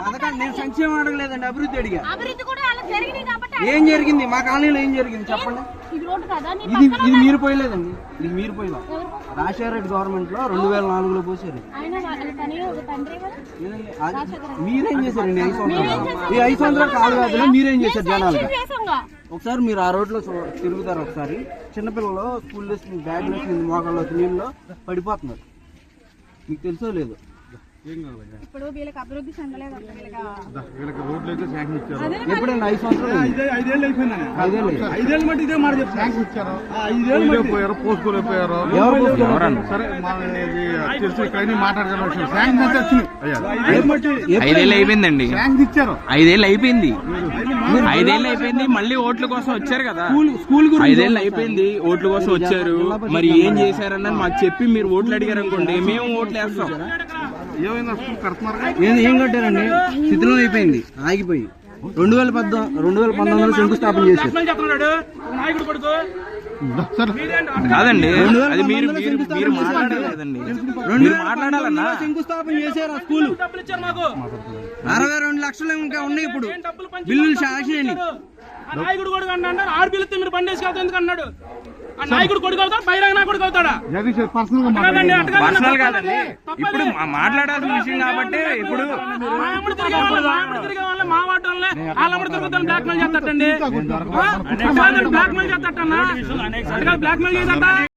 పథకాలు నేను సంక్షేమం అడగలేదండి, అభివృద్ధి అడిగా. ఏం జరిగింది మా కాలనీలో? ఏం జరిగింది చెప్పండి. ఇది మీరు పోయలేదండి, ఇది మీరు పోయలా. రాజశేఖర రెడ్డి గవర్నమెంట్ లో 2004లో పోసారు. మీరేం చేశారండి 5 సంవత్సరాలు? ఈ 5 సంవత్సరాలు కాదు కాదు, మీరేం చేశారు జనాలు? ఒకసారి మీరు ఆ రోడ్లో తిరుగుతారు. ఒకసారి చిన్నపిల్లలు స్కూల్ బ్యాగ్ వేసింది మోకాళ్ళు నీళ్ళలో పడిపోతున్నారు. మీకు తెలుసో లేదు? ఇప్పుడు వీళ్ళకి అభివృద్ధి చెందలేదు. రోడ్లు అయితే శాంక్షన్ ఇచ్చారు. ఎప్పుడైనా 5 సంవత్సరాలు 5 ఏళ్ళు అయిపోయిందండి. 5 మట్టి ఇదే మాట చెప్పి శాంక్షన్ ఇచ్చారు. 5 ఏళ్ళు పోయారు, పోసుకోలేకపోయారు. సరే తెలిసి కానీ మాట్లాడగల శాంక్షన్ అయితే వచ్చింది. 5 ఏళ్ళు అయిపోయిందండి. శాంక్షన్ ఇచ్చారు. 5 ఏళ్ళు అయిపోయింది. 5 ఏళ్ళు అయిపోయింది. మళ్ళీ ఓట్ల కోసం వచ్చారు కదా. స్కూల్ 5 ఏళ్ళు అయిపోయింది, ఓట్ల కోసం వచ్చారు. మరి ఏం చేశారన్నది మాకు చెప్పి మీరు ఓట్లు అడిగారు అనుకోండి, మేము ఓట్లు వేస్తాం. ఏమైనా స్కూల్ కడుతున్నారు? ఏం కట్టారండి? శిథిలం అయిపోయింది, ఆగిపోయి. 2019లో శంకుస్థాపన చేశారు. కాదండి, అది మీరు మాట్లాడలేదండి. మీరు మాట్లాడాలన్నా శంకుస్థాపన చేశారు. ఆ స్కూల్ 62 లక్షలు ఇంకా ఉన్నాయి ఇప్పుడు బిల్లులు శాంక్షన్. నాయకుడు కొడుకు అన్నాడు, ఆర్బీలతో మీరు బండి వేసుకెళ్తా ఎందుకు అన్నాడు? ఆ నాయకుడు కొడుకు అవుతాడు, బహిరంగ నా కొడుకు అవుతాడా? పర్సనల్ కాదండి, ఇప్పుడు మాట్లాడాల్సిన విషయం కాబట్టి. ఇప్పుడు తిరిగే వాళ్ళ మా వాటి వల్లే వాళ్ళ తిరుగుతాను బ్లాక్ మెయిల్ చేస్తాడండి. బ్లాక్ మెయిల్ చేస్తాడన్నా, బ్లాక్ మెయిల్ చేస్తాడ.